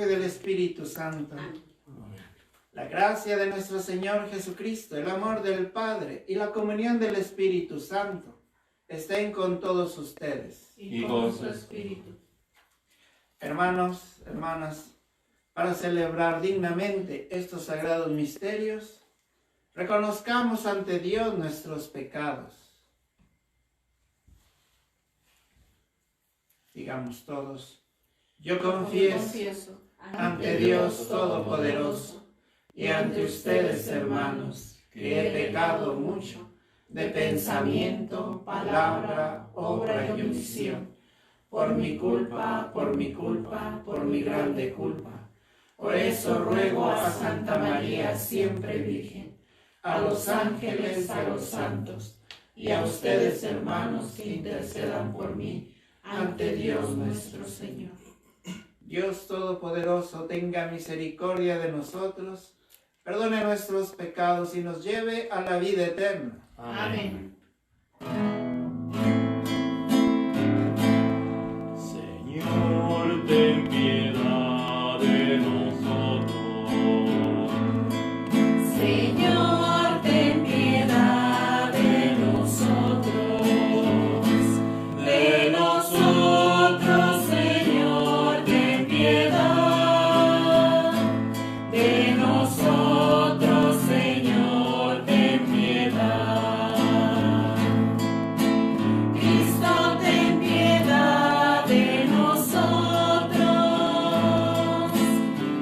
Hijo y del Espíritu Santo. La gracia de nuestro Señor Jesucristo, el amor del Padre y la comunión del Espíritu Santo estén con todos ustedes. Y con su espíritu. Hermanos, hermanas, para celebrar dignamente estos sagrados misterios, reconozcamos ante Dios nuestros pecados. Digamos todos: yo confieso ante Dios Todopoderoso y ante ustedes, hermanos, que he pecado mucho de pensamiento, palabra, obra y omisión, por mi culpa, por mi grande culpa. Por eso ruego a Santa María, siempre Virgen, a los ángeles, a los santos, y a ustedes, hermanos, que intercedan por mí ante Dios nuestro Señor. Dios Todopoderoso, tenga misericordia de nosotros, perdone nuestros pecados y nos lleve a la vida eterna. Amén. Señor, ten piedad de nosotros. Señor, ten piedad de nosotros. De nosotros, Señor, ten piedad. De nosotros, Señor, ten piedad. Cristo, ten piedad de nosotros.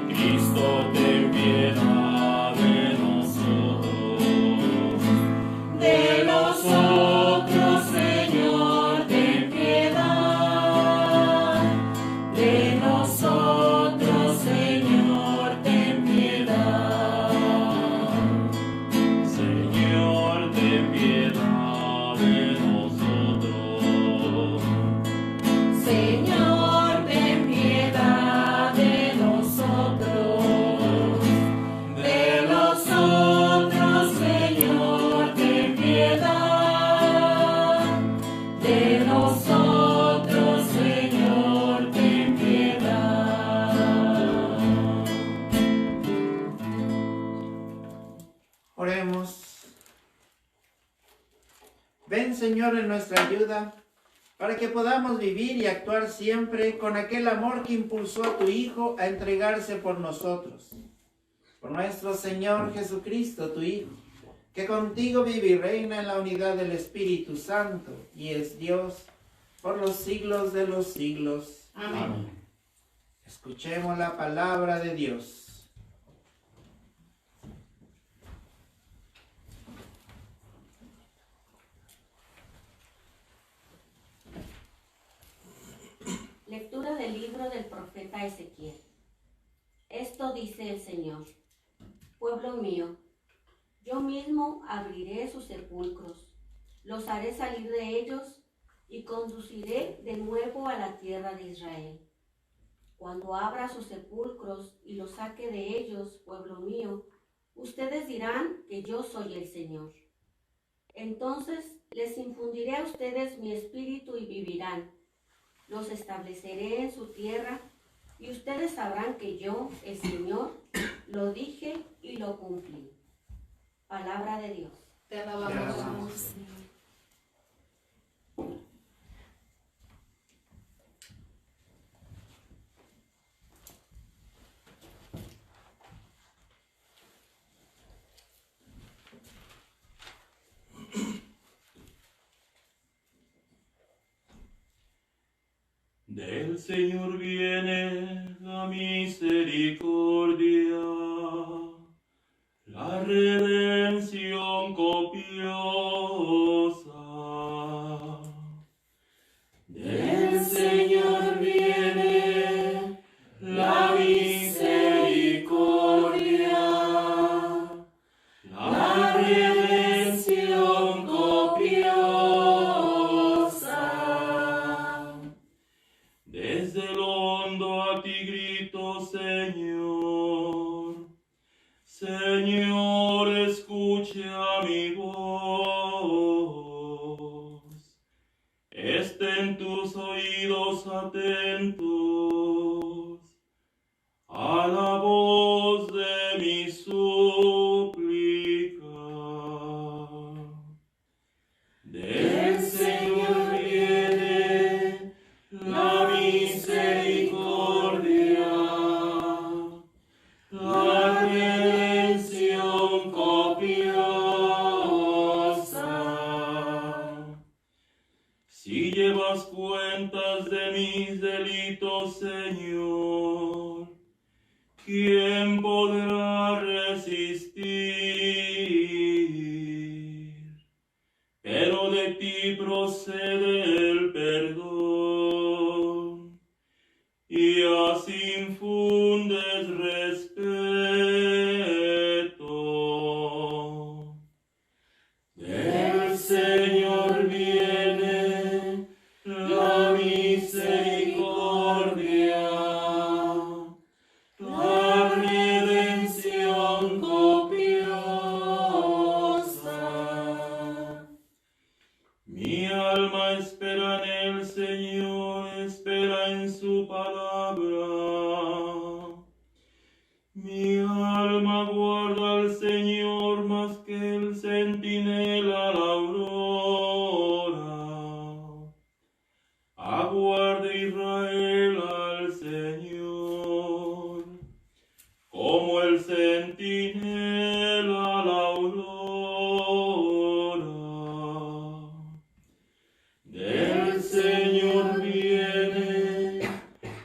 Cristo, ten piedad de nosotros. De nosotros, Señor, ten piedad. De nosotros, Señor, ten piedad. Señor, ten piedad de nosotros. Señor, ten piedad de nosotros. De nosotros, Señor, ten piedad. De nosotros, Señor, ten piedad. Oremos. Ven, Señor, en nuestra ayuda, para que podamos vivir y actuar siempre con aquel amor que impulsó a tu Hijo a entregarse por nosotros. Por nuestro Señor Jesucristo, tu Hijo, que contigo vive y reina en la unidad del Espíritu Santo, y es Dios por los siglos de los siglos. Amén. Escuchemos la palabra de Dios. Lectura del libro del profeta Ezequiel. Esto dice el Señor: pueblo mío, yo mismo abriré sus sepulcros, los haré salir de ellos y conduciré de nuevo a la tierra de Israel. Cuando abra sus sepulcros y los saque de ellos, pueblo mío, ustedes dirán que yo soy el Señor. Entonces les infundiré a ustedes mi espíritu y vivirán. Los estableceré en su tierra y ustedes sabrán que yo, el Señor, lo dije y lo cumplí. Palabra de Dios. Te alabamos, Señor. Del Señor viene la misericordia, la redención copiosa. Del Señor viene la misericordia, la redención copiosa. Desde lo hondo a ti grito, Señor. Señor, escucha mi voz. Estén tus oídos atentos ¿quién podrá resistir? Pero de ti procede el perdón, y así infundes respeto. Del Señor viene la misericordia, la redención copiosa. Mi alma espera en el Señor, espera en su palabra. Mi alma guarda al Señor más que el centinela a la aurora. Aguarde Israel al Señor, como el centinela a la aurora. Del Señor viene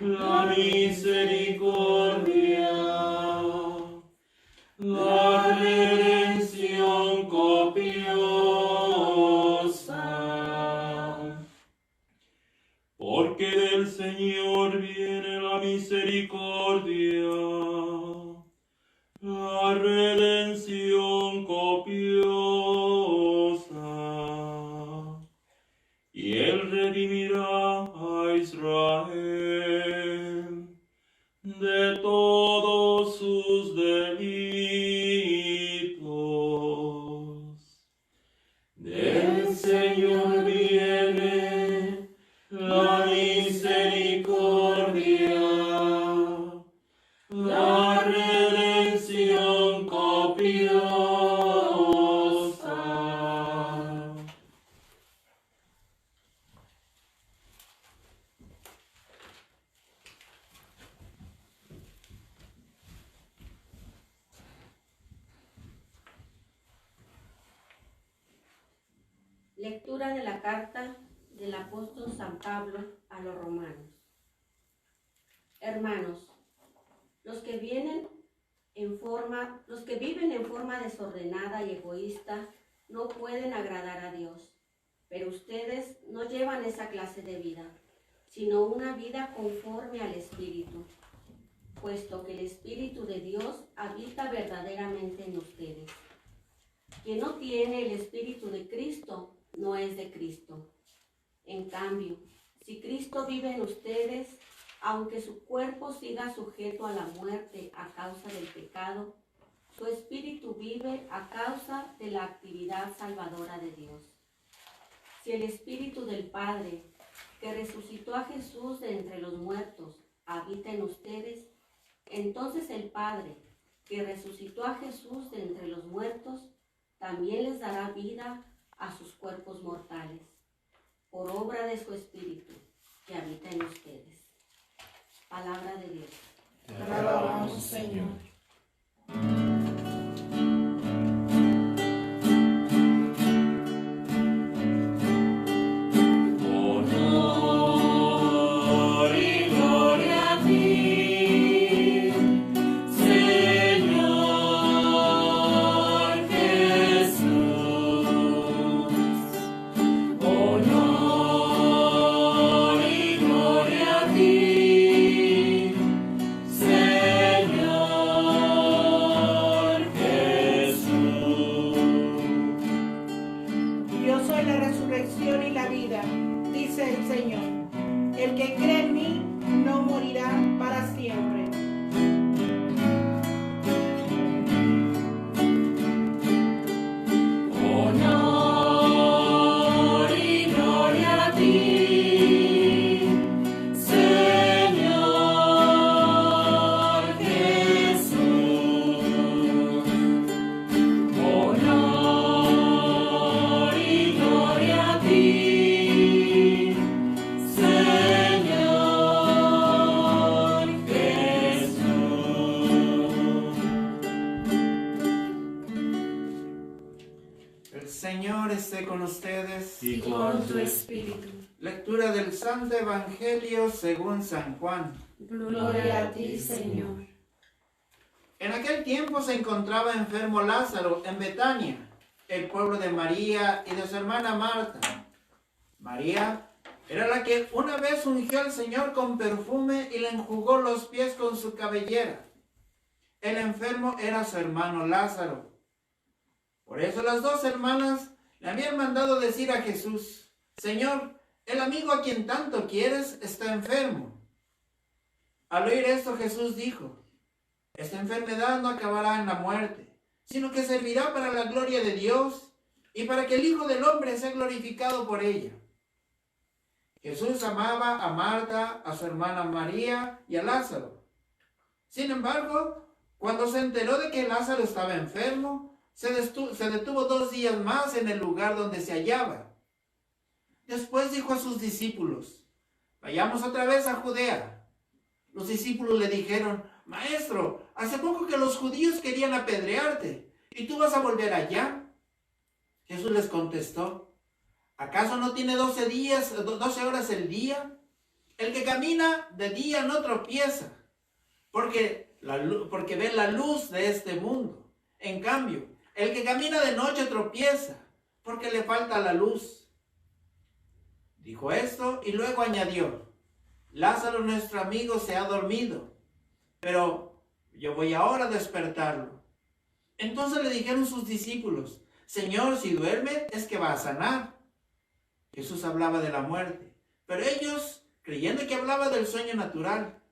la misericordia, la redención copiosa. Porque del Señor viene la misericordia, la redención copiosa. Y Él redimirá a Israel de todos sus delitos. Del Señor viene la misericordia, la redención copiosa. Lectura de la carta del apóstol San Pablo a los romanos. Hermanos, los que viven en forma desordenada y egoísta no pueden agradar a Dios. Pero ustedes no llevan esa clase de vida, sino una vida conforme al Espíritu, puesto que el Espíritu de Dios habita verdaderamente en ustedes. Quien no tiene el Espíritu de Cristo no es de Cristo. En cambio, si Cristo vive en ustedes, aunque su cuerpo siga sujeto a la muerte a causa del pecado, su espíritu vive a causa de la actividad salvadora de Dios. Si el Espíritu del Padre, que resucitó a Jesús de entre los muertos, habita en ustedes, entonces el Padre, que resucitó a Jesús de entre los muertos, también les dará vida a sus cuerpos mortales, por obra de su Espíritu, que habita en ustedes. Palabra de Dios. Te alabamos, Señor. Honor y gloria a ti, Señor Jesús. Honor y gloria a ti, Señor Jesús. Yo soy la resurrección y la vida, dice el Señor. El que cree en mí no morirá para siempre. Honor y gloria a ti, Señor Jesús. Honor y gloria a ti, Señor Jesús. El Señor esté con ustedes. Y con tu espíritu. Lectura del Santo Evangelio según San Juan. Gloria a ti, Señor. En aquel tiempo se encontraba enfermo Lázaro en Betania, el pueblo de María y de su hermana Marta. María era la que una vez ungió al Señor con perfume y le enjugó los pies con su cabellera. El enfermo era su hermano Lázaro. Por eso las dos hermanas le habían mandado decir a Jesús: Señor, el amigo a quien tanto quieres está enfermo. Al oír esto, Jesús dijo: esta enfermedad no acabará en la muerte, sino que servirá para la gloria de Dios y para que el Hijo del Hombre sea glorificado por ella. Jesús amaba a Marta, a su hermana María y a Lázaro. Sin embargo, cuando se enteró de que Lázaro estaba enfermo, se detuvo 2 días más en el lugar donde se hallaba. Después dijo a sus discípulos: vayamos otra vez a Judea. Los discípulos le dijeron: Maestro, hace poco que los judíos querían apedrearte, ¿y tú vas a volver allá? Jesús les contestó: ¿acaso no tiene 12 horas el día? El que camina de día no tropieza, porque ve la luz de este mundo. En cambio, el que camina de noche tropieza, porque le falta la luz. Dijo esto y luego añadió: Lázaro, nuestro amigo, se ha dormido, pero yo voy ahora a despertarlo. Entonces le dijeron sus discípulos: Señor, si duerme, es que va a sanar. Jesús hablaba de la muerte, pero ellos, creyendo que hablaba del sueño natural.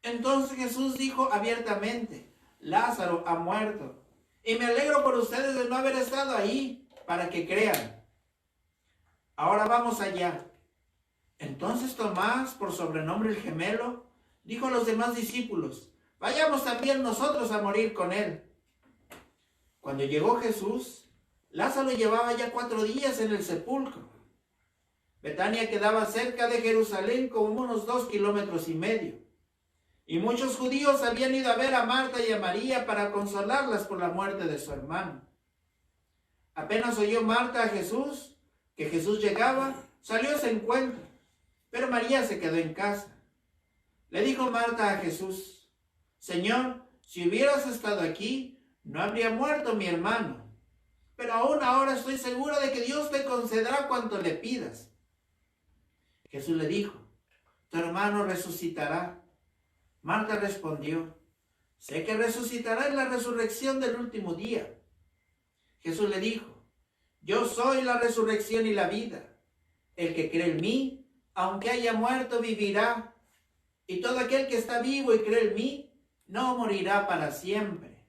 Entonces Jesús dijo abiertamente: Lázaro ha muerto, y me alegro por ustedes de no haber estado ahí, para que crean. Ahora vamos allá. Entonces Tomás, por sobrenombre el gemelo, dijo a los demás discípulos: vayamos también nosotros a morir con él. Cuando llegó Jesús, Lázaro llevaba ya 4 días en el sepulcro. Betania quedaba cerca de Jerusalén como unos 2,5 kilómetros. Y muchos judíos habían ido a ver a Marta y a María para consolarlas por la muerte de su hermano. Apenas oyó Marta a Jesús, que Jesús llegaba, salió a su encuentro, pero María se quedó en casa. Le dijo Marta a Jesús: Señor, si hubieras estado aquí, no habría muerto mi hermano. Pero aún ahora estoy segura de que Dios te concederá cuanto le pidas. Jesús le dijo: tu hermano resucitará. Marta respondió: sé que resucitará en la resurrección del último día. Jesús le dijo: yo soy la resurrección y la vida. El que cree en mí, aunque haya muerto, vivirá. Y todo aquel que está vivo y cree en mí, no morirá para siempre.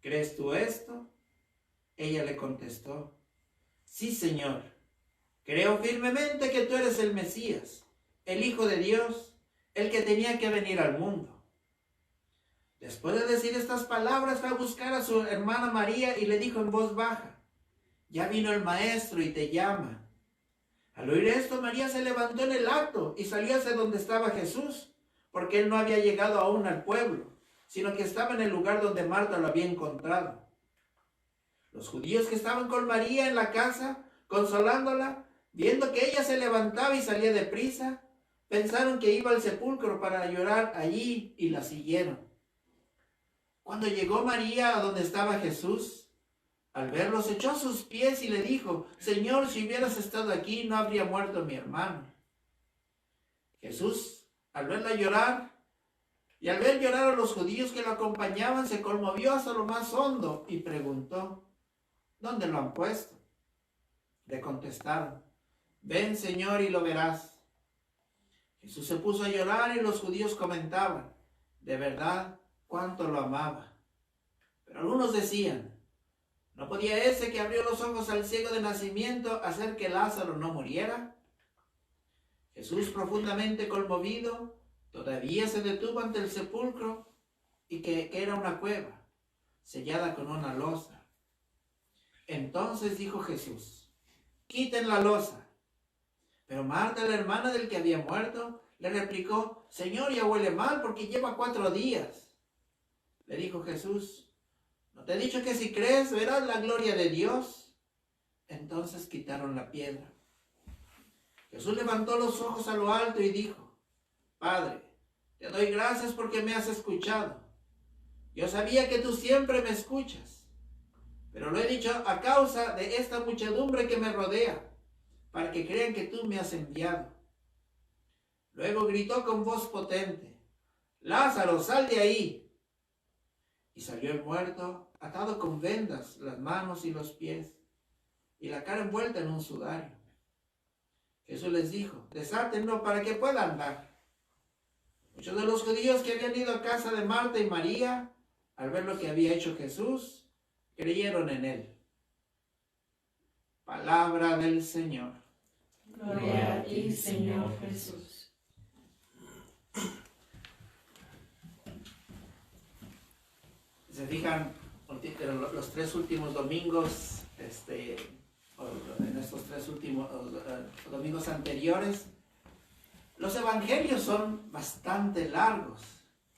¿Crees tú esto? Ella le contestó: sí, Señor. Creo firmemente que tú eres el Mesías, el Hijo de Dios, el que tenía que venir al mundo. Después de decir estas palabras, fue a buscar a su hermana María y le dijo en voz baja: ya vino el Maestro y te llama. Al oír esto, María se levantó en el acto y salió hacia donde estaba Jesús, porque él no había llegado aún al pueblo, sino que estaba en el lugar donde Marta lo había encontrado. Los judíos que estaban con María en la casa, consolándola, viendo que ella se levantaba y salía deprisa, pensaron que iba al sepulcro para llorar allí y la siguieron. Cuando llegó María a donde estaba Jesús, al verlo se echó a sus pies y le dijo: Señor, si hubieras estado aquí, no habría muerto mi hermano. Jesús, al verla llorar y al ver llorar a los judíos que lo acompañaban, se conmovió hasta lo más hondo y preguntó: ¿dónde lo han puesto? Le contestaron: ven, Señor, y lo verás. Jesús se puso a llorar y los judíos comentaban: de verdad, cuánto lo amaba. Pero algunos decían: ¿no podía ese que abrió los ojos al ciego de nacimiento hacer que Lázaro no muriera? Jesús, profundamente conmovido, todavía se detuvo ante el sepulcro, y que era una cueva, sellada con una losa. Entonces dijo Jesús: quiten la losa. Pero Marta, la hermana del que había muerto, le replicó: Señor, ya huele mal porque lleva 4 días. Le dijo Jesús: ¿no te he dicho que si crees verás la gloria de Dios? Entonces quitaron la piedra. Jesús levantó los ojos a lo alto y dijo: Padre, te doy gracias porque me has escuchado. Yo sabía que tú siempre me escuchas, pero lo he dicho a causa de esta muchedumbre que me rodea, para que crean que tú me has enviado. Luego gritó con voz potente: Lázaro, sal de ahí. Y salió el muerto, atado con vendas las manos y los pies, y la cara envuelta en un sudario. Jesús les dijo: desátenlo para que pueda andar. Muchos de los judíos que habían ido a casa de Marta y María, al ver lo que había hecho Jesús, creyeron en él. Palabra del Señor. Gloria a ti, Señor Jesús. Se fijan, los 3 últimos domingos, en estos 3 últimos domingos anteriores, los evangelios son bastante largos.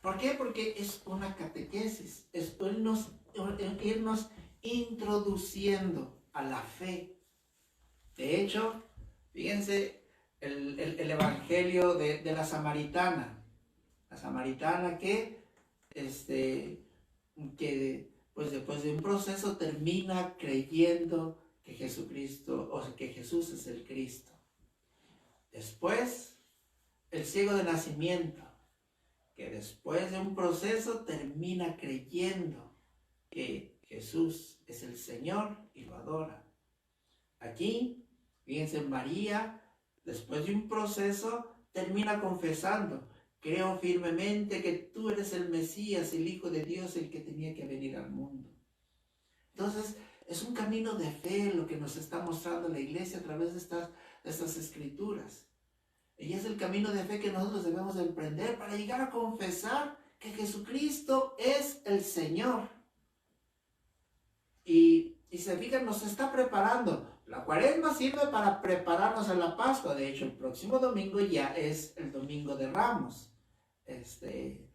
¿Por qué? Porque es una catequesis, es irnos introduciendo a la fe. De hecho, fíjense el evangelio de la samaritana que pues después de un proceso termina creyendo que Jesucristo, o sea, que Jesús es el Cristo. Después, el ciego de nacimiento, que después de un proceso termina creyendo que Jesús es el Señor y lo adora. Aquí, fíjense, María, después de un proceso, termina confesando: creo firmemente que tú eres el Mesías, el Hijo de Dios, el que tenía que venir al mundo. Entonces, es un camino de fe lo que nos está mostrando la Iglesia a través de estas escrituras. Y es el camino de fe que nosotros debemos de emprender para llegar a confesar que Jesucristo es el Señor. Y se fijan, nos está preparando. La Cuaresma sirve para prepararnos a la Pascua. De hecho, el próximo domingo ya es el Domingo de Ramos. Entre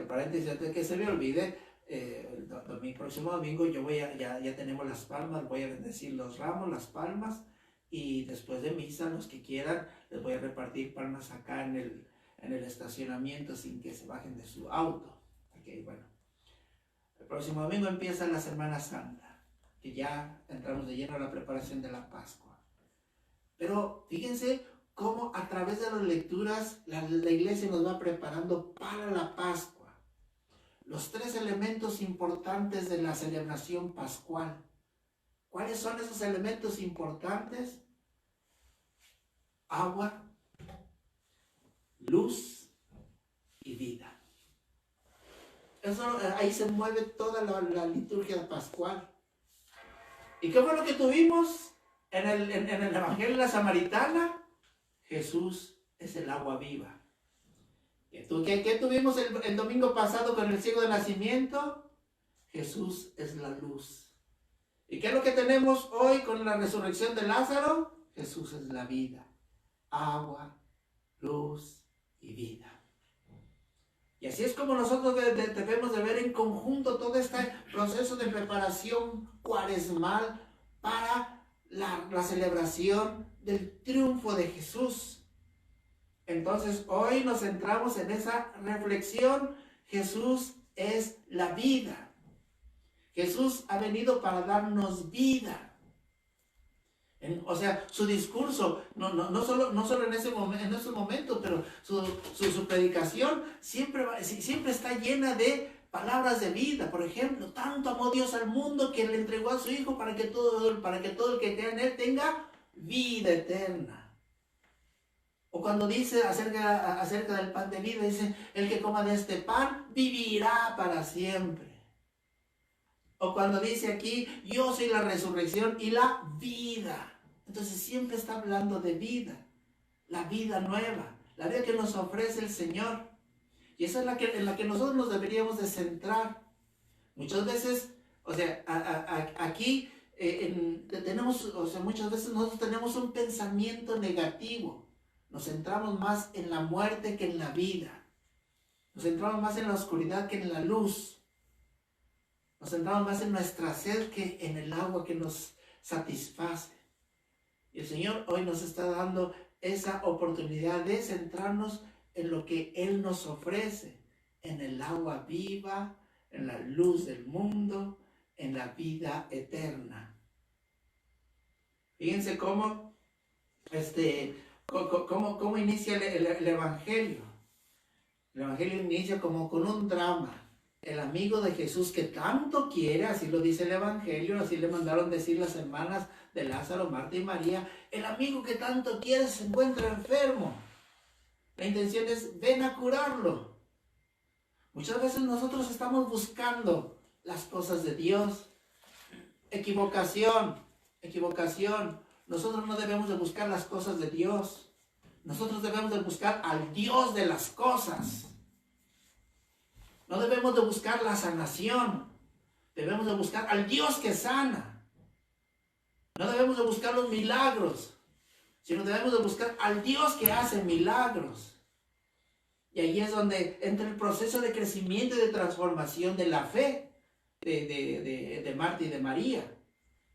paréntesis, antes de que se me olvide, el próximo domingo ya tenemos las palmas, voy a bendecir los ramos, las palmas, y después de misa, los que quieran, les voy a repartir palmas acá en el estacionamiento sin que se bajen de su auto. Okay, bueno. El próximo domingo empieza la Semana Santa, que ya entramos de lleno a la preparación de la Pascua. Pero fíjense cómo a través de las lecturas la Iglesia nos va preparando para la Pascua. Los 3 elementos importantes de la celebración pascual. ¿Cuáles son esos elementos importantes? Agua, luz y vida. Ahí se mueve toda la liturgia pascual. ¿Y qué fue lo que tuvimos en el Evangelio de la Samaritana? Jesús es el agua viva. ¿Qué tuvimos el domingo pasado con el ciego de nacimiento? Jesús es la luz. ¿Y qué es lo que tenemos hoy con la resurrección de Lázaro? Jesús es la vida. Agua, luz y vida. Y así es como nosotros debemos de ver en conjunto todo este proceso de preparación cuaresmal para la celebración del triunfo de Jesús. Entonces hoy nos centramos en esa reflexión. Jesús es la vida. Jesús ha venido para darnos vida. O sea, su discurso, no solo en ese momento, pero su predicación siempre está llena de palabras de vida. Por ejemplo, tanto amó Dios al mundo que le entregó a su Hijo para que todo el que crea en Él tenga vida eterna. O cuando dice acerca del pan de vida, dice: el que coma de este pan vivirá para siempre. O cuando dice aquí: yo soy la resurrección y la vida. Entonces siempre está hablando de vida, la vida nueva, la vida que nos ofrece el Señor. Y esa es en la que nosotros nos deberíamos de centrar. Muchas veces, aquí muchas veces nosotros tenemos un pensamiento negativo. Nos centramos más en la muerte que en la vida. Nos centramos más en la oscuridad que en la luz. Nos centramos más en nuestra sed que en el agua que nos satisface. Y el Señor hoy nos está dando esa oportunidad de centrarnos en lo que Él nos ofrece, en el agua viva, en la luz del mundo, en la vida eterna. Fíjense cómo inicia el Evangelio. El Evangelio inicia como con un drama. El amigo de Jesús que tanto quiere, así lo dice el Evangelio, así le mandaron decir las hermanas de Lázaro, Marta y María, el amigo que tanto quiere se encuentra enfermo. La intención es, ven a curarlo. Muchas veces nosotros estamos buscando las cosas de Dios. Equivocación. Nosotros no debemos de buscar las cosas de Dios. Nosotros debemos de buscar al Dios de las cosas. No debemos de buscar la sanación. Debemos de buscar al Dios que sana. No debemos de buscar los milagros, sino debemos de buscar al Dios que hace milagros. Y ahí es donde entra el proceso de crecimiento y de transformación de la fe de Marta y de María,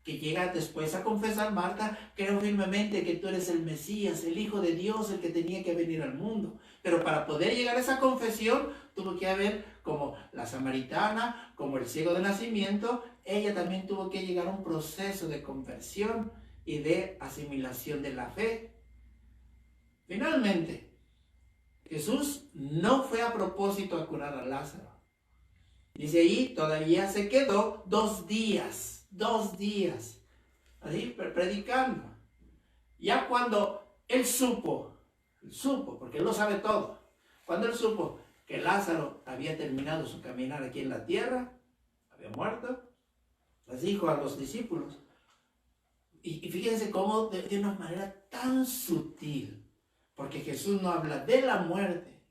que llega después a confesar: Marta, creo firmemente que tú eres el Mesías, el Hijo de Dios, el que tenía que venir al mundo. Pero para poder llegar a esa confesión, tuvo que haber, como la samaritana, como el ciego de nacimiento, ella también tuvo que llegar a un proceso de conversión y de asimilación de la fe. Finalmente, Jesús no fue a propósito a curar a Lázaro. Dice ahí, todavía se quedó 2 días, así predicando. Ya cuando él supo, porque él lo sabe todo, cuando él supo que Lázaro había terminado su caminar aquí en la tierra, había muerto, les dijo a los discípulos, y fíjense cómo de una manera tan sutil, porque Jesús no habla de la muerte,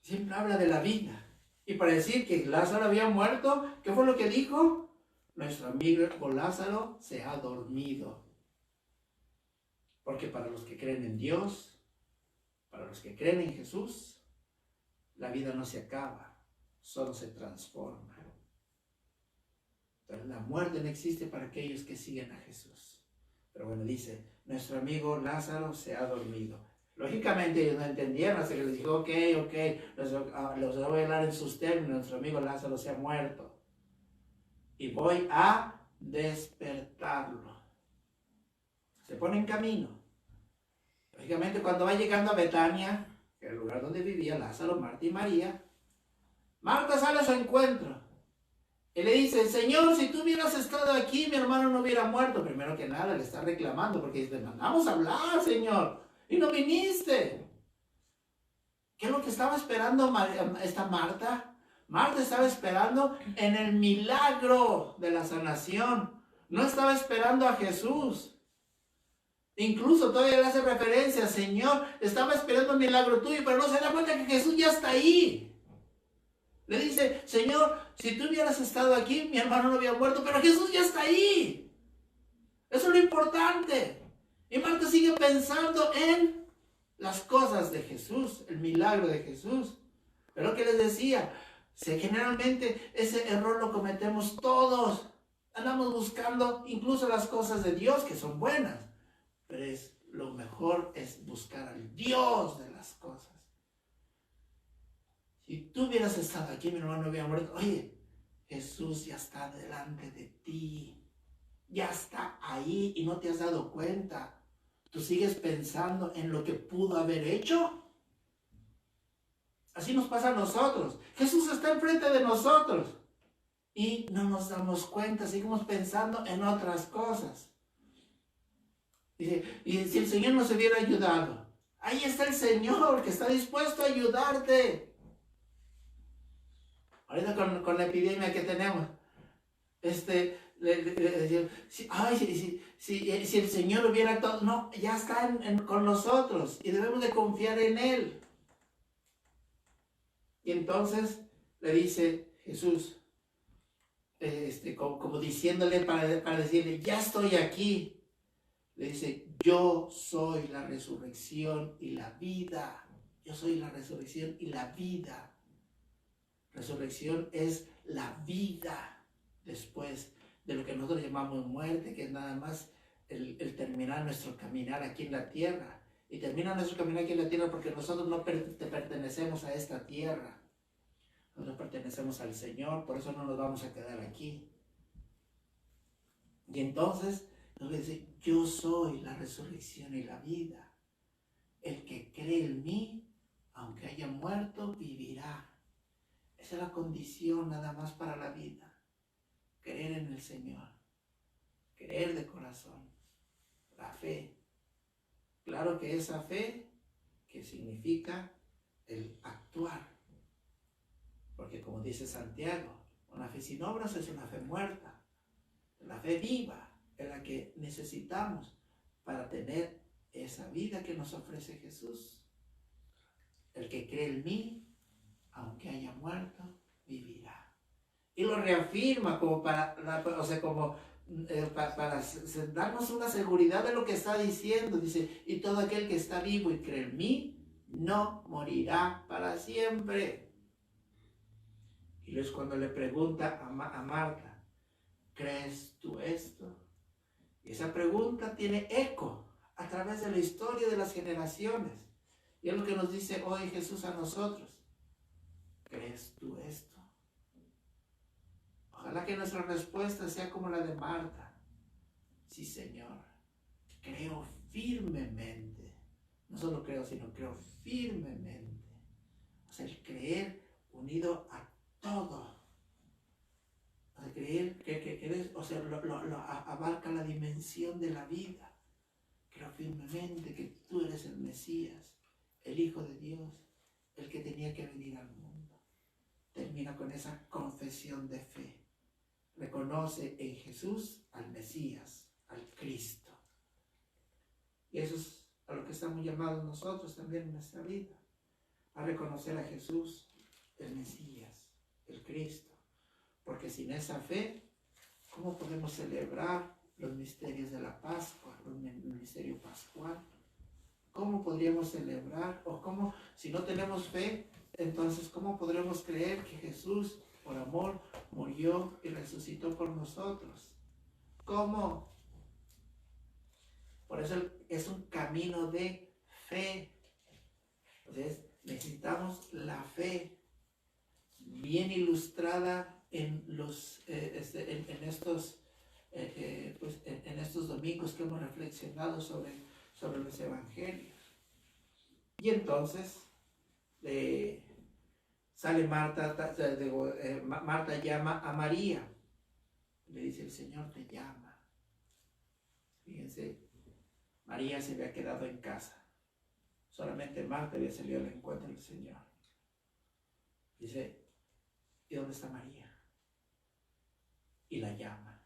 siempre habla de la vida. Y para decir que Lázaro había muerto, ¿qué fue lo que dijo? Nuestro amigo Lázaro se ha dormido. Porque para los que creen en Dios, para los que creen en Jesús, la vida no se acaba, solo se transforma. Entonces, la muerte no existe para aquellos que siguen a Jesús. Pero bueno, dice, nuestro amigo Lázaro se ha dormido. Lógicamente ellos no entendieron, así que les dijo, ok, los voy a hablar en sus términos, nuestro amigo Lázaro se ha muerto. Y voy a despertarlo. Se pone en camino. Lógicamente cuando va llegando a Betania, que es el lugar donde vivía Lázaro, Marta y María, Marta sale a su encuentro. Y le dice, Señor, si tú hubieras estado aquí, mi hermano no hubiera muerto. Primero que nada le está reclamando, porque dice, mandamos a hablar, Señor, y no viniste. ¿Qué es lo que estaba esperando esta Marta? Marta estaba esperando en el milagro de la sanación. No estaba esperando a Jesús. Incluso todavía le hace referencia, Señor, estaba esperando el milagro tuyo, pero no se da cuenta que Jesús ya está ahí. Le dice, Señor, si tú hubieras estado aquí, mi hermano no había muerto, pero Jesús ya está ahí. Eso es lo importante. Y Marta sigue pensando en las cosas de Jesús, el milagro de Jesús. Pero que les decía, generalmente ese error lo cometemos todos. Andamos buscando incluso las cosas de Dios, que son buenas. Pero lo mejor es buscar al Dios de las cosas. Si tú hubieras estado aquí, mi hermano no había muerto. Oye, Jesús ya está delante de ti. Ya está ahí y no te has dado cuenta. ¿Tú sigues pensando en lo que pudo haber hecho? Así nos pasa a nosotros. Jesús está enfrente de nosotros. Y no nos damos cuenta, seguimos pensando en otras cosas. Dice, y si el Señor nos hubiera ayudado, ahí está el Señor que está dispuesto a ayudarte. Ahorita con la epidemia que tenemos, si el Señor hubiera actuado, no, ya está con nosotros y debemos de confiar en Él. Y entonces le dice Jesús, como diciéndole para decirle, ya estoy aquí. Le dice, yo soy la resurrección y la vida. Yo soy la resurrección y la vida. Resurrección es la vida después de lo que nosotros llamamos muerte, que es nada más el terminar nuestro caminar aquí en la tierra. Y termina nuestro caminar aquí en la tierra porque nosotros no pertenecemos a esta tierra. Nosotros pertenecemos al Señor, por eso no nos vamos a quedar aquí. Y entonces nos dice, yo soy la resurrección y la vida. El que cree en mí, aunque haya muerto, vivirá. Esa es la condición nada más para la vida. Creer en el Señor. Creer de corazón. La fe. Claro que esa fe, que significa el actuar. Porque como dice Santiago, una fe sin obras es una fe muerta. La fe viva es la que necesitamos para tener esa vida que nos ofrece Jesús. El que cree en mí, aunque haya muerto, vivirá. Y lo reafirma como para darnos una seguridad de lo que está diciendo. Dice, y todo aquel que está vivo y cree en mí, no morirá para siempre. Y luego cuando le pregunta a Marta, ¿crees tú esto? Y esa pregunta tiene eco a través de la historia de las generaciones. Y es lo que nos dice hoy Jesús a nosotros. ¿Crees tú esto? Ojalá que nuestra respuesta sea como la de Marta. Sí, Señor, creo firmemente. No solo creo, sino creo firmemente. O sea, el creer unido a todo. O sea, creer que eres, o sea, abarca la dimensión de la vida. Creo firmemente que tú eres el Mesías, el Hijo de Dios, el que tenía que venir al mundo. Termina con esa confesión de fe. Reconoce en Jesús al Mesías, al Cristo. Y eso es a lo que estamos llamados nosotros también en nuestra vida. A reconocer a Jesús, el Mesías, el Cristo. Porque sin esa fe, ¿cómo podemos celebrar los misterios de la Pascua, el misterio pascual? ¿Cómo podríamos celebrar? O cómo, si no tenemos fe, entonces, ¿cómo podremos creer que Jesús, por amor, murió y resucitó por nosotros? ¿Cómo? Por eso es un camino de fe. Entonces, necesitamos la fe bien ilustrada en estos domingos que hemos reflexionado sobre los evangelios. Y entonces sale Marta llama a María. Le dice, el Señor te llama. Fíjense, María se había quedado en casa. Solamente Marta había salido al encuentro del Señor. Dice, ¿y dónde está María? Y la llama.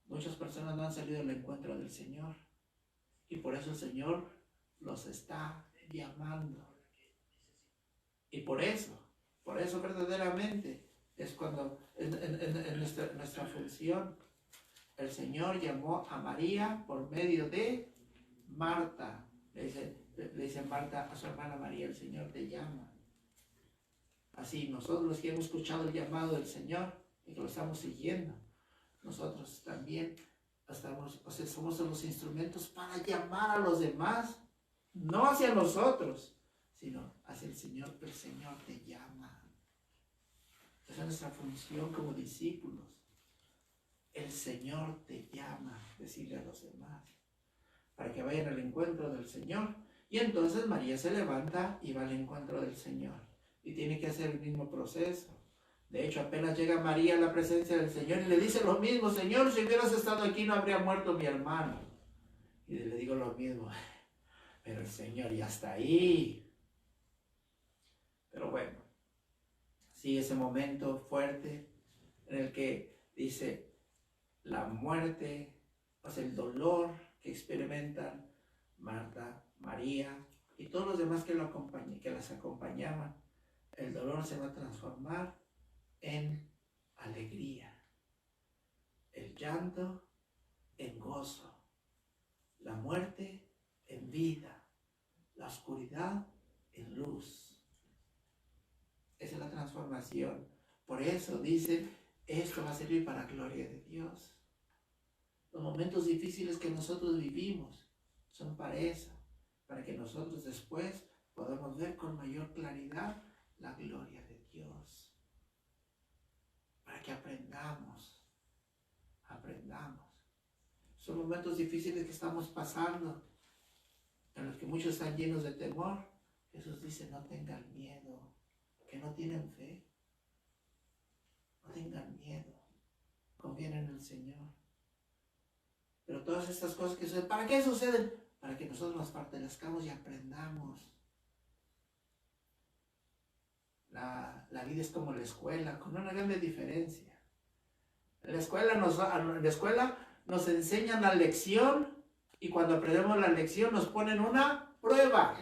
Muchas personas no han salido al encuentro del Señor. Y por eso el Señor los está llamando. Y por eso verdaderamente es cuando en nuestra función el Señor llamó a María por medio de Marta. Le dice Marta a su hermana María, el Señor te llama. Así nosotros los que hemos escuchado el llamado del Señor y que lo estamos siguiendo, nosotros también somos los instrumentos para llamar a los demás, no hacia nosotros, sino hacia el Señor, que el Señor te llama. Esa es nuestra función como discípulos. El Señor te llama, decirle a los demás, para que vayan al encuentro del Señor. Y entonces María se levanta y va al encuentro del Señor. Y tiene que hacer el mismo proceso. De hecho, apenas llega María a la presencia del Señor y le dice lo mismo, Señor, si hubieras estado aquí no habría muerto mi hermano. Y le digo lo mismo, pero el Señor ya está ahí. Pero bueno, sigue ese momento fuerte en el que dice la muerte, o sea, el dolor que experimentan Marta, María y todos los demás que las acompañaban. El dolor se va a transformar en alegría, el llanto en gozo, la muerte en vida, la oscuridad en luz. Esa es la transformación. Por eso dice, esto va a servir para la gloria de Dios. Los momentos difíciles que nosotros vivimos son para eso, para que nosotros después podamos ver con mayor claridad la gloria de Dios. Dios. Para que aprendamos. Son momentos difíciles que estamos pasando, en los que muchos están llenos de temor. Jesús dice, no tengan miedo, que no tienen fe. No tengan miedo, confíen en el Señor. Pero todas estas cosas que suceden, ¿para qué suceden? Para que nosotros nos fortalezcamos y aprendamos. La vida es como la escuela, con una grande diferencia. En la escuela nos enseñan la lección, y cuando aprendemos la lección nos ponen una prueba.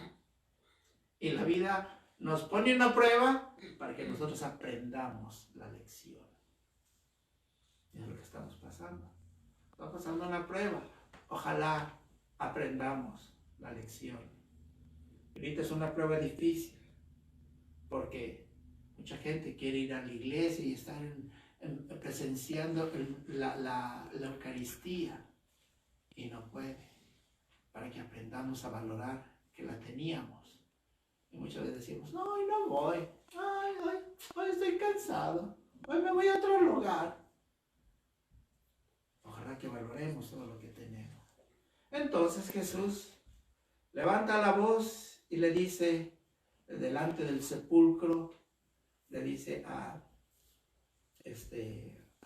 Y la vida nos pone una prueba para que nosotros aprendamos la lección. Es lo que estamos pasando. Estamos pasando una prueba. Ojalá aprendamos la lección. Ahorita es una prueba difícil, porque mucha gente quiere ir a la iglesia y estar presenciando la Eucaristía, y no puede, para que aprendamos a valorar que la teníamos. Y muchas veces decimos, no, hoy no voy, hoy estoy cansado, hoy me voy a otro lugar. Ojalá que valoremos todo lo que tenemos. Entonces Jesús levanta la voz y le dice, delante del sepulcro, le dice a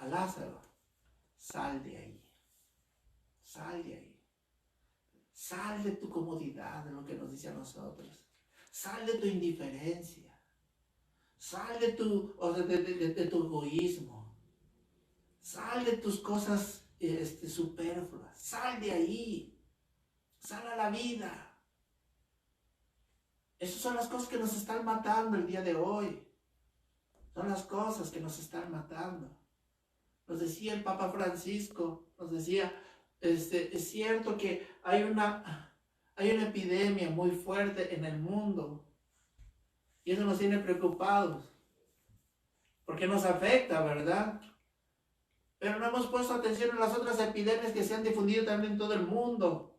Lázaro, sal de ahí, sal de tu comodidad, de lo que nos dice a nosotros. Sal de tu indiferencia. Sal de tu egoísmo. Sal de tus cosas superfluas. Sal de ahí. Sal a la vida. Esas son las cosas que nos están matando el día de hoy. Son las cosas que nos están matando. Nos decía el Papa Francisco, nos decía, es cierto que hay una epidemia muy fuerte en el mundo, y eso nos tiene preocupados, porque nos afecta, ¿verdad? Pero no hemos puesto atención en las otras epidemias que se han difundido también en todo el mundo.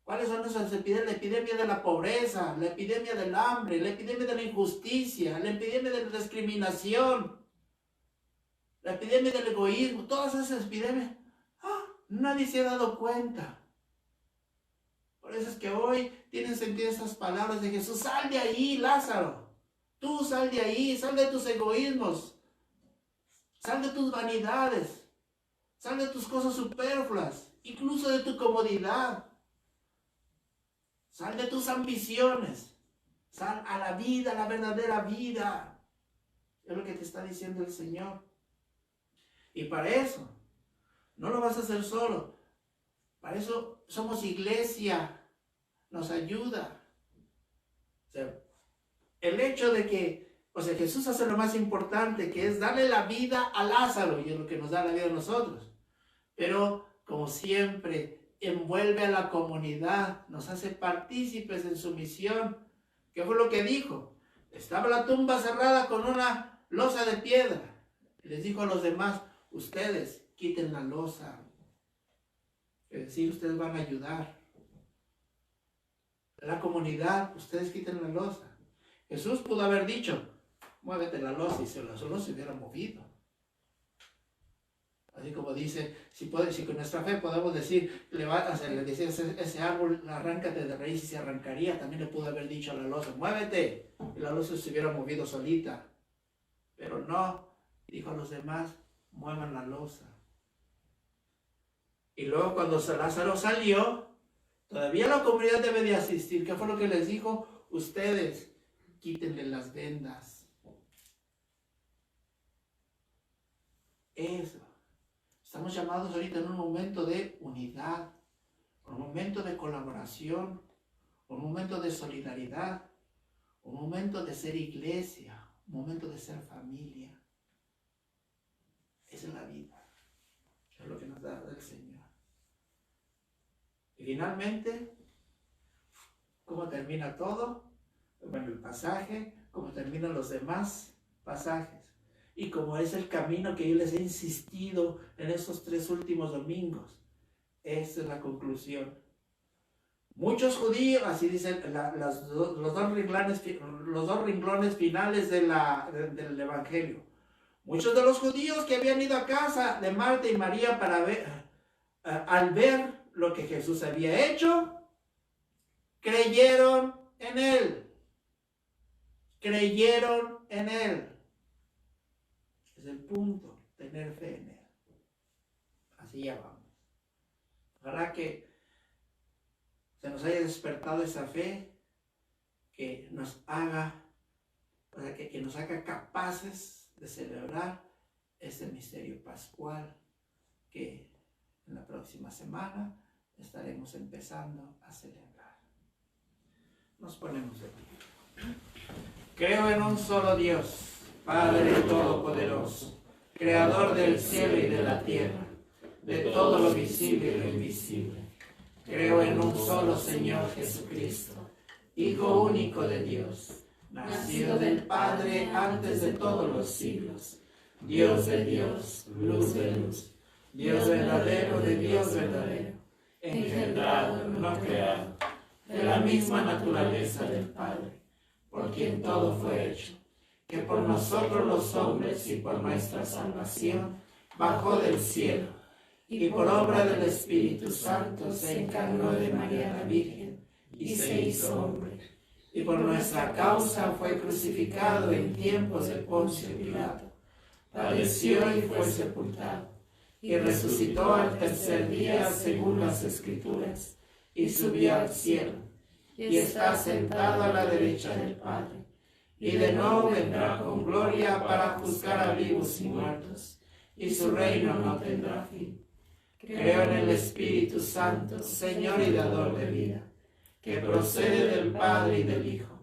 ¿Cuáles son esas epidemias? La epidemia de la pobreza, la epidemia del hambre, la epidemia de la injusticia, la epidemia de la discriminación, la epidemia del egoísmo, todas esas epidemias. Nadie se ha dado cuenta. Por eso es que hoy tienen sentido esas palabras de Jesús. Sal de ahí, Lázaro. Tú sal de ahí, sal de tus egoísmos. Sal de tus vanidades. Sal de tus cosas superfluas, incluso de tu comodidad. Sal de tus ambiciones. Sal a la vida, a la verdadera vida. Es lo que te está diciendo el Señor. Y para eso, no lo vas a hacer solo. Para eso somos iglesia. Nos ayuda. O sea, el hecho de que, Jesús hace lo más importante, que es darle la vida a Lázaro, y es lo que nos da la vida a nosotros. Pero, como siempre, envuelve a la comunidad, nos hace partícipes en su misión. ¿Qué fue lo que dijo? Estaba la tumba cerrada con una losa de piedra. Y les dijo a los demás, ustedes quiten la losa. Es decir, ustedes van a ayudar. La comunidad, ustedes quiten la losa. Jesús pudo haber dicho, muévete la losa, y la losa se hubiera movido. Así como dice, si con nuestra fe podemos decir, le dice ese árbol, arráncate de raíz, y se arrancaría. También le pudo haber dicho a la losa, muévete, y la losa se hubiera movido solita. Pero no, dijo a los demás, muevan la losa. Y luego cuando Lázaro salió, todavía la comunidad debe de asistir. ¿Qué fue lo que les dijo? Ustedes, quítenle las vendas. Eso. Estamos llamados ahorita en un momento de unidad, un momento de colaboración, un momento de solidaridad, un momento de ser iglesia, un momento de ser familia. Esa es la vida. Es lo que nos da el Señor. Y finalmente, ¿cómo termina todo? Bueno, el pasaje, ¿cómo terminan los demás pasajes? Y como es el camino que yo les he insistido en estos 3 últimos domingos, esa es la conclusión. Muchos judíos, así dicen los dos renglones finales del Evangelio. Muchos de los judíos que habían ido a casa de Marta y María para ver, al ver lo que Jesús había hecho, creyeron en él. Creyeron en él. Es el punto, tener fe en él. Así ya vamos. Ojalá que se nos haya despertado esa fe, que nos haga, que nos haga capaces de celebrar este misterio pascual que en la próxima semana estaremos empezando a celebrar. Nos ponemos de pie. Creo en un solo Dios, Padre Todopoderoso, Creador del cielo y de la tierra, de todo lo visible y lo invisible. Creo en un solo Señor Jesucristo, Hijo único de Dios, nacido del Padre antes de todos los siglos, Dios de Dios, luz de luz, Dios verdadero de Dios verdadero, engendrado, no creado, de la misma naturaleza del Padre, por quien todo fue hecho, que por nosotros los hombres y por nuestra salvación bajó del cielo, y por obra del Espíritu Santo se encarnó de María la Virgen y se hizo hombre, y por nuestra causa fue crucificado en tiempos de Poncio Pilato, padeció y fue sepultado, y resucitó al tercer día según las Escrituras, y subió al cielo, y está sentado a la derecha del Padre, y de nuevo vendrá con gloria para juzgar a vivos y muertos, y su reino no tendrá fin. Creo en el Espíritu Santo, Señor y dador de vida, que procede del Padre y del Hijo,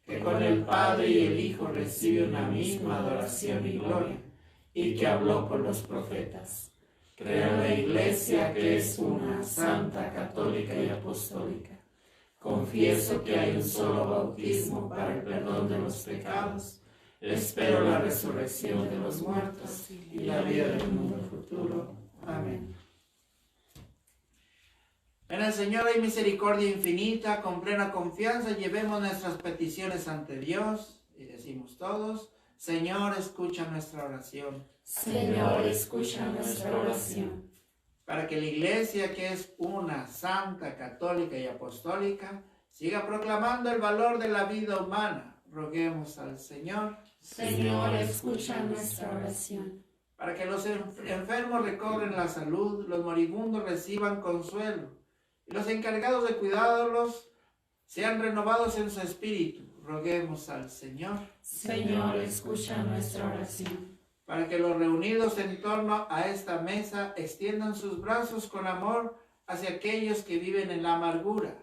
que con el Padre y el Hijo recibe una misma adoración y gloria, y que habló por los profetas. Creo en la Iglesia, que es una, santa, católica y apostólica. Confieso que hay un solo bautismo para el perdón de los pecados. Espero la resurrección de los muertos y la vida del mundo futuro. Amén. En el Señor hay misericordia infinita, con plena confianza llevemos nuestras peticiones ante Dios y decimos todos: Señor, escucha nuestra oración. Señor, escucha nuestra oración. Para que la Iglesia, que es una, santa, católica y apostólica, siga proclamando el valor de la vida humana, roguemos al Señor. Señor, escucha nuestra oración. Para que los enfermos recobren la salud, los moribundos reciban consuelo, y los encargados de cuidarlos sean renovados en su espíritu, roguemos al Señor. Señor, escucha nuestra oración. Para que los reunidos en torno a esta mesa extiendan sus brazos con amor hacia aquellos que viven en la amargura,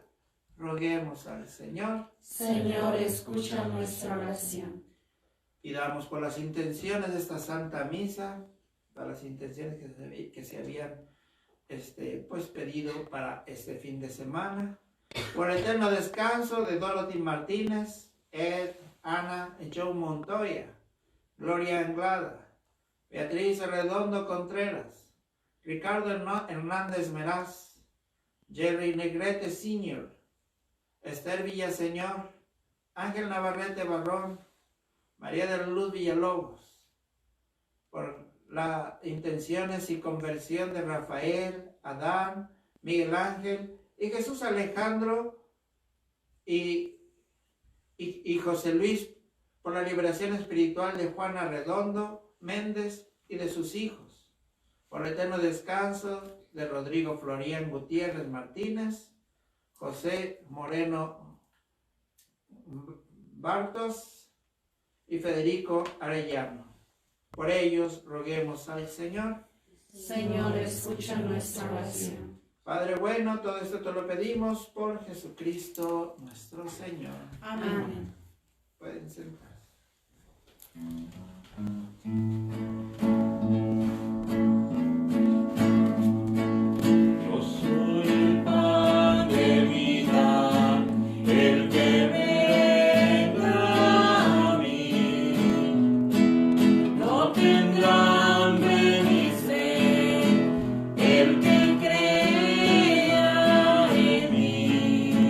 roguemos al Señor. Señor, escucha nuestra oración. Pidamos por las intenciones de esta Santa Misa, para las intenciones que se habían pedido para este fin de semana, por el eterno descanso de Dorothy Martínez, Ed, Ana y Joe Montoya, Gloria Anglada, Beatriz Redondo Contreras, Ricardo Hernández Meraz, Jerry Negrete Sr., Esther Villaseñor, Ángel Navarrete Barrón, María de la Luz Villalobos, por las intenciones y conversión de Rafael, Adán, Miguel Ángel y Jesús Alejandro y José Luis, por la liberación espiritual de Juana Redondo Méndez y de sus hijos, por el eterno descanso de Rodrigo Florian Gutiérrez Martínez, José Moreno Bartos y Federico Arellano. Por ellos roguemos al Señor. Señor, escucha nuestra oración. Padre bueno, todo esto te lo pedimos por Jesucristo nuestro Señor. Amén. Pueden sentarse. Yo soy el pan de vida, el que venga a mí no tendrá hambre ni sed, el que crea en mí.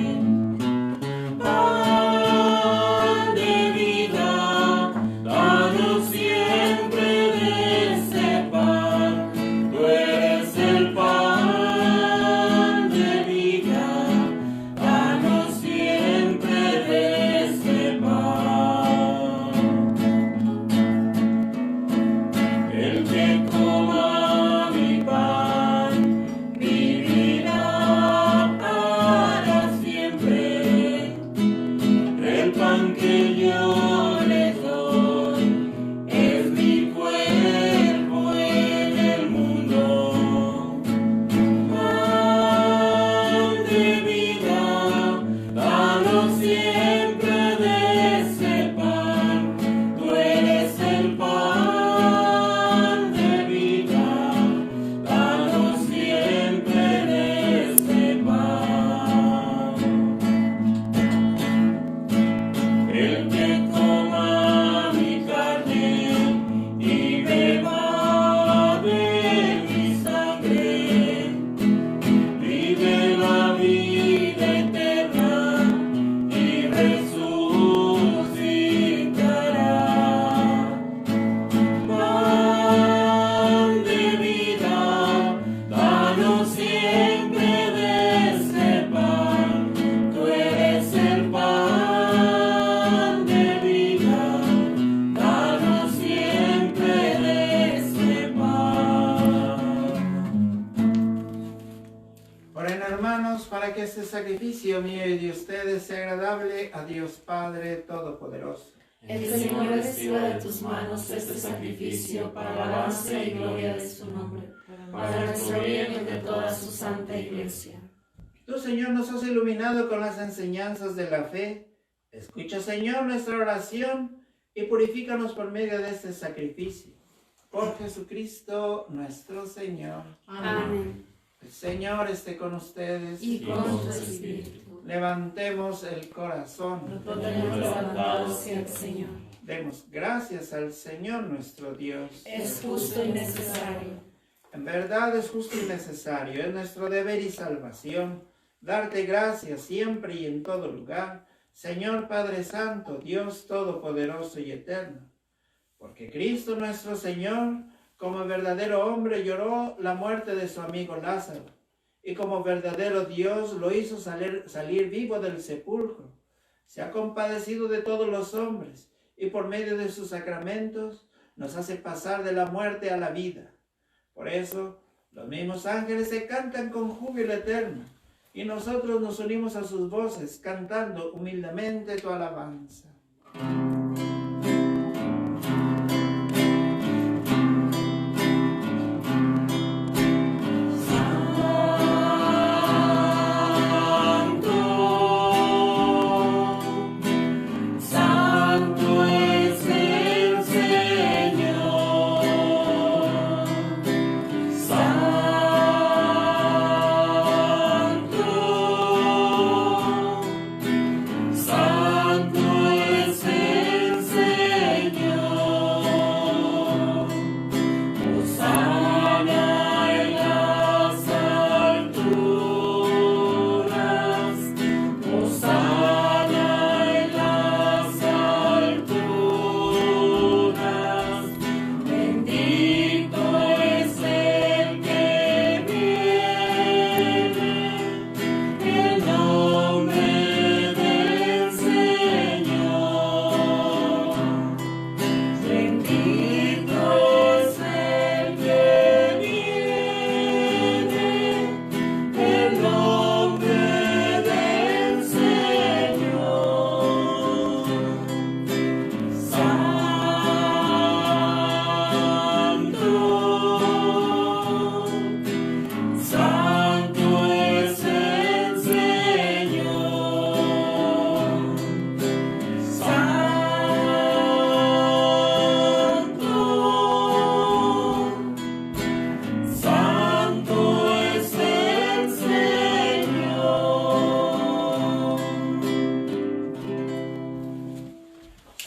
este sacrificio mío y de ustedes sea agradable a Dios Padre Todopoderoso. El Señor reciba de tus manos este sacrificio para alabanza y gloria de su nombre, para nuestro bien y el de toda su santa iglesia. Tú, Señor, nos has iluminado con las enseñanzas de la fe. Escucha, Señor, nuestra oración y purifícanos por medio de este sacrificio. Por Jesucristo nuestro Señor. Amén. El Señor esté con ustedes. Y con tu espíritu. Levantemos el corazón. Lo tenemos levantado hacia el Señor. Demos gracias al Señor nuestro Dios. Es justo y necesario. En verdad es justo y necesario, es nuestro deber y salvación, darte gracias siempre y en todo lugar, Señor Padre Santo, Dios Todopoderoso y Eterno. Porque Cristo nuestro Señor, como verdadero hombre, lloró la muerte de su amigo Lázaro, y como verdadero Dios lo hizo salir vivo del sepulcro. Se ha compadecido de todos los hombres, y por medio de sus sacramentos nos hace pasar de la muerte a la vida. Por eso, los mismos ángeles se cantan con júbilo eterno, y nosotros nos unimos a sus voces, cantando humildemente tu alabanza.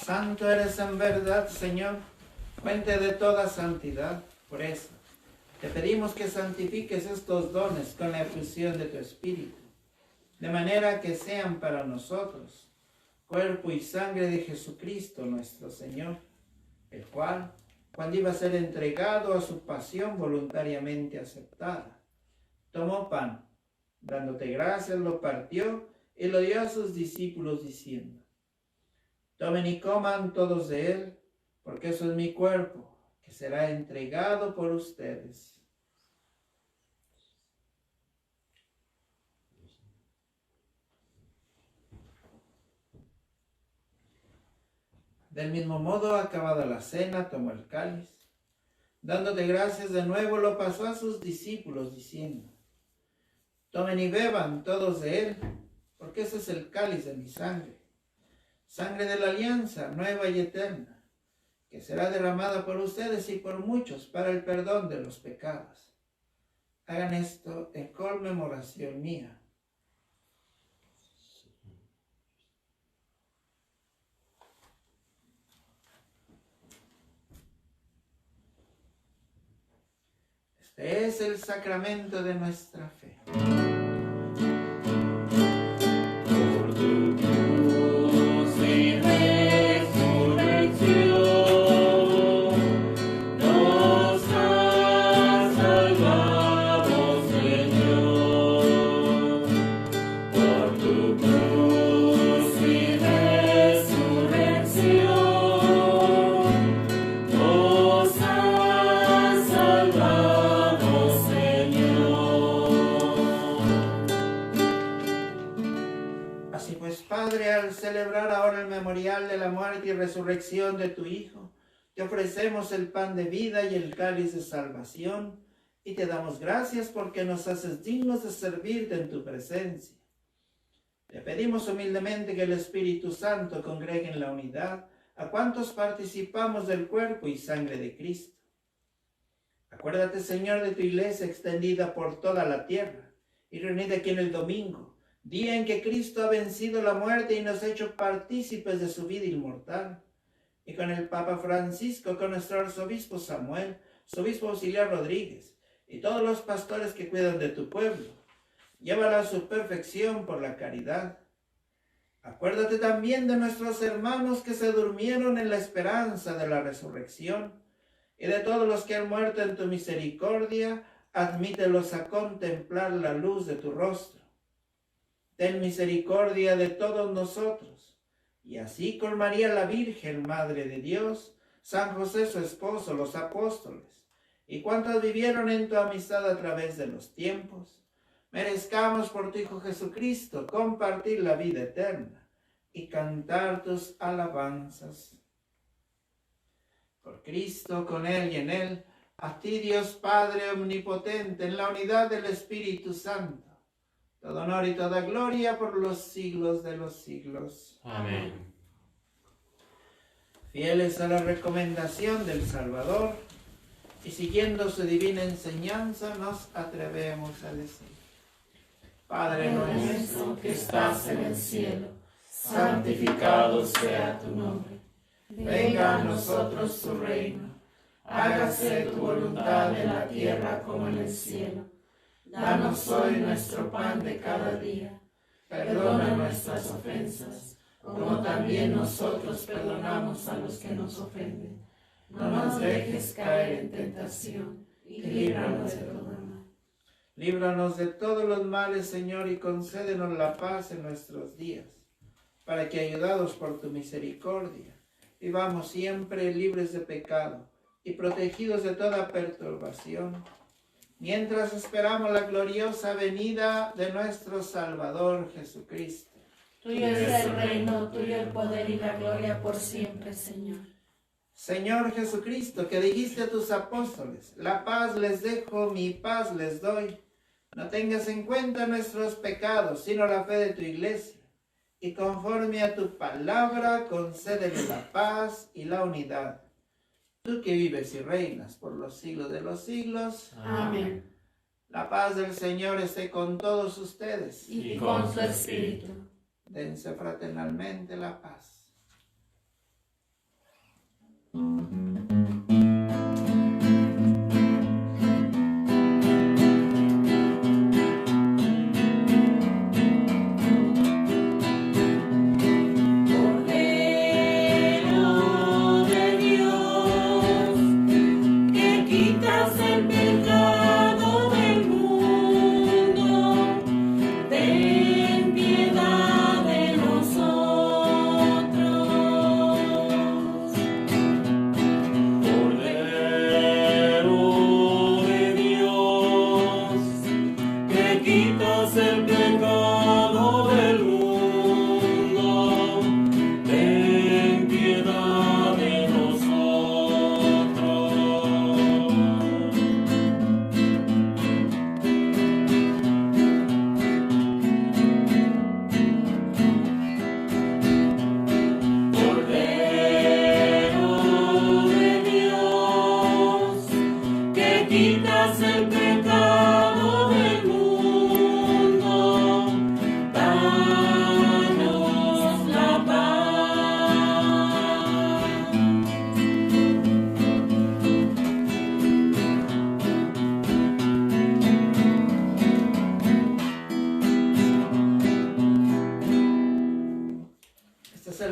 Santo eres en verdad, Señor, fuente de toda santidad. Por eso, te pedimos que santifiques estos dones con la efusión de tu Espíritu, de manera que sean para nosotros cuerpo y sangre de Jesucristo nuestro Señor, el cual, cuando iba a ser entregado a su pasión voluntariamente aceptada, tomó pan, dándote gracias, lo partió y lo dio a sus discípulos diciendo: tomen y coman todos de él, porque eso es mi cuerpo, que será entregado por ustedes. Del mismo modo, acabada la cena, tomó el cáliz. Dándote gracias de nuevo, lo pasó a sus discípulos, diciendo: tomen y beban todos de él, porque ese es el cáliz de mi sangre, sangre de la alianza nueva y eterna, que será derramada por ustedes y por muchos para el perdón de los pecados. Hagan esto en conmemoración mía. Este es el sacramento de nuestra fe. Por tu cruz y resurrección nos has salvado, Señor. Por tu cruz y resurrección nos has salvado, Señor. memorial de la muerte y resurrección de tu Hijo, te ofrecemos el pan de vida y el cáliz de salvación, y te damos gracias porque nos haces dignos de servirte en tu presencia. Te pedimos humildemente que el Espíritu Santo congregue en la unidad a cuantos participamos del cuerpo y sangre de Cristo. Acuérdate, Señor, de tu iglesia extendida por toda la tierra y reunida aquí en el domingo, día en que Cristo ha vencido la muerte y nos ha hecho partícipes de su vida inmortal. Y con el Papa Francisco, con nuestro arzobispo Samuel, su obispo auxiliar Rodríguez, y todos los pastores que cuidan de tu pueblo, llévala a su perfección por la caridad. Acuérdate también de nuestros hermanos que se durmieron en la esperanza de la resurrección, y de todos los que han muerto en tu misericordia, admítelos a contemplar la luz de tu rostro. Ten misericordia de todos nosotros, y así con María la Virgen, Madre de Dios, San José su esposo, los apóstoles, y cuantos vivieron en tu amistad a través de los tiempos, merezcamos por tu Hijo Jesucristo compartir la vida eterna y cantar tus alabanzas. Por Cristo, con Él y en Él, a ti Dios Padre omnipotente, en la unidad del Espíritu Santo, todo honor y toda gloria por los siglos de los siglos. Amén. Fieles a la recomendación del Salvador y siguiendo su divina enseñanza, nos atrevemos a decir: Padre nuestro que estás en el cielo, santificado sea tu nombre. Venga a nosotros tu reino. Hágase tu voluntad en la tierra como en el cielo. Danos hoy nuestro pan de cada día. Perdona nuestras ofensas, como también nosotros perdonamos a los que nos ofenden. No nos dejes caer en tentación, y líbranos de todo mal. Líbranos de todos los males, Señor, y concédenos la paz en nuestros días, para que, ayudados por tu misericordia, vivamos siempre libres de pecado y protegidos de toda perturbación, mientras esperamos la gloriosa venida de nuestro Salvador Jesucristo. Tuyo es el reino, tuyo el poder y la gloria por siempre, Señor. Señor Jesucristo, que dijiste a tus apóstoles: la paz les dejo, mi paz les doy. No tengas en cuenta nuestros pecados, sino la fe de tu iglesia. Y conforme a tu palabra, concédele la paz y la unidad. Tú que vives y reinas por los siglos de los siglos. Amén. La paz del Señor esté con todos ustedes. Y con su espíritu. Dense fraternalmente la paz.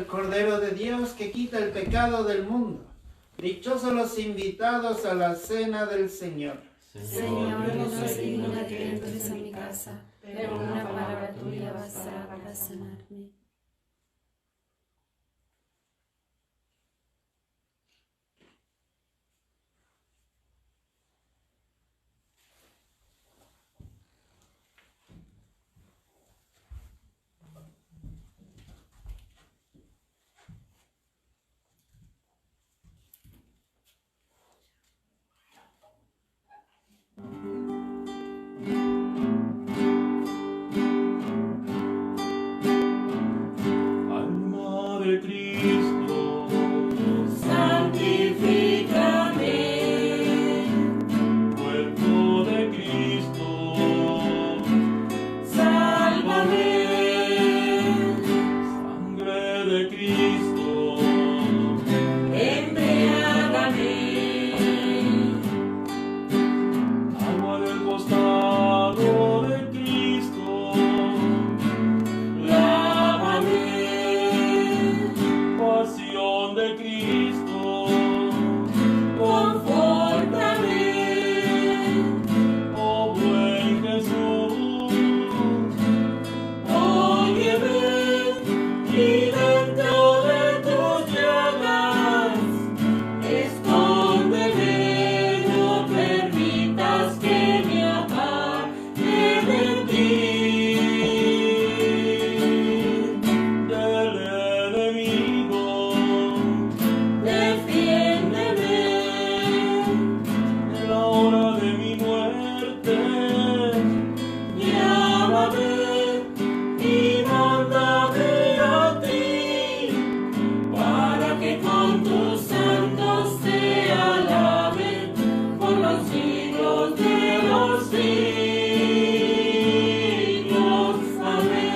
Cordero de Dios que quita el pecado del mundo. Dichosos los invitados a la cena del Señor. Señor, no soy digno de que entres a mi casa, pero una palabra tuya bastará para sanarme. siglos de los siglos. Amén.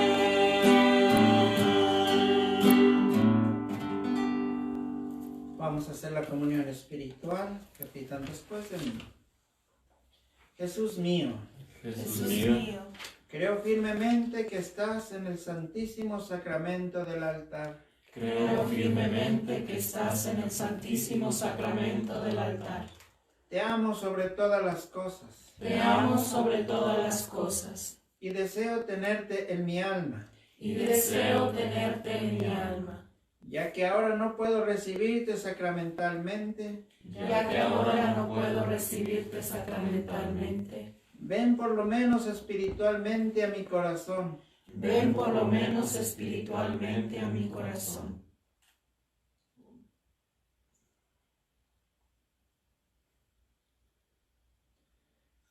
Vamos a hacer la comunión espiritual. Repitan después de mí. Jesús mío, Jesús mío, creo firmemente que estás en el santísimo sacramento del altar. creo firmemente que estás en el santísimo sacramento del altar. Te amo sobre todas las cosas Te amo sobre todas las cosas y deseo tenerte en mi alma, y deseo tenerte en mi alma, ya que ahora no puedo recibirte sacramentalmente. ya que ahora no puedo recibirte sacramentalmente. Ven por lo menos espiritualmente a mi corazón. Ven por lo menos espiritualmente a mi corazón.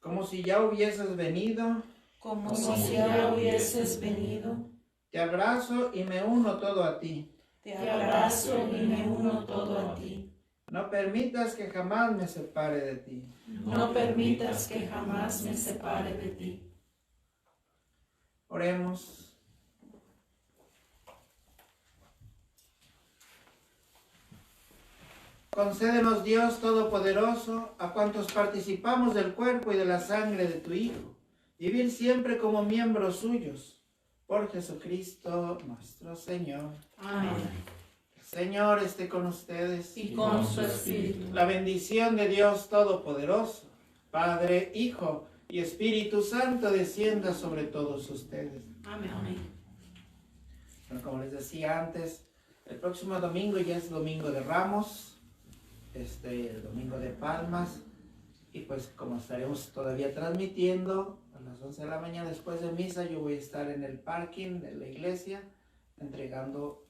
Como si ya hubieses venido, Como si ya hubieses venido, te abrazo y me uno todo a ti. te abrazo y me uno todo a ti. No permitas que jamás me separe de ti. No permitas que jamás me separe de ti. Oremos. Concédenos, Dios Todopoderoso, a cuantos participamos del cuerpo y de la sangre de tu Hijo, vivir siempre como miembros suyos, por Jesucristo nuestro Señor. Amén. El Señor esté con ustedes. Y con su espíritu. La bendición de Dios Todopoderoso, Padre, Hijo y Espíritu Santo descienda sobre todos ustedes. Amén. Bueno, como les decía antes, el próximo domingo ya es Domingo de Ramos, el Domingo de Palmas, y pues como estaremos todavía transmitiendo a las 11 de la mañana después de misa, yo voy a estar en el parking de la iglesia entregando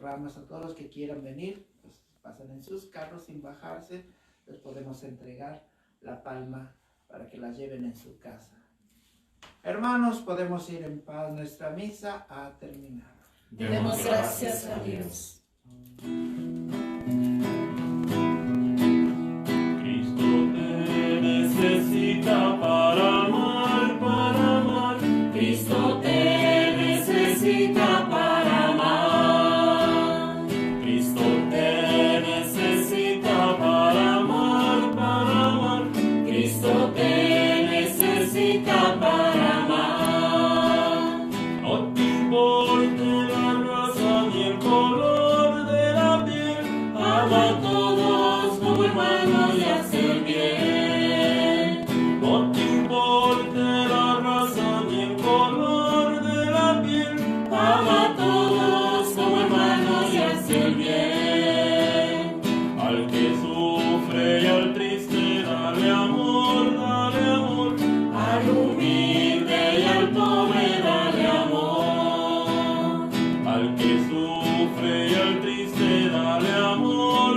ramas a todos los que quieran venir. Pues pasen en sus carros sin bajarse, les podemos entregar la palma para que la lleven en su casa. Hermanos, podemos ir en paz. Nuestra misa ha terminado. Demos gracias a Dios. Cristo te necesita para amar. Cristo te necesita para amar. Cristo te necesita para amar. Cristo te necesita para amar. No te importe la raza ni el color de la piel. Ama a todos como hermanos y haz el bien. No te importe la raza ni el color de la piel. Ama a todos como hermanos y haz el bien. Al que sufre y al triste dale amor, dale amor. Al humilde y al pobre dale amor. Al que sufre y al triste dale amor.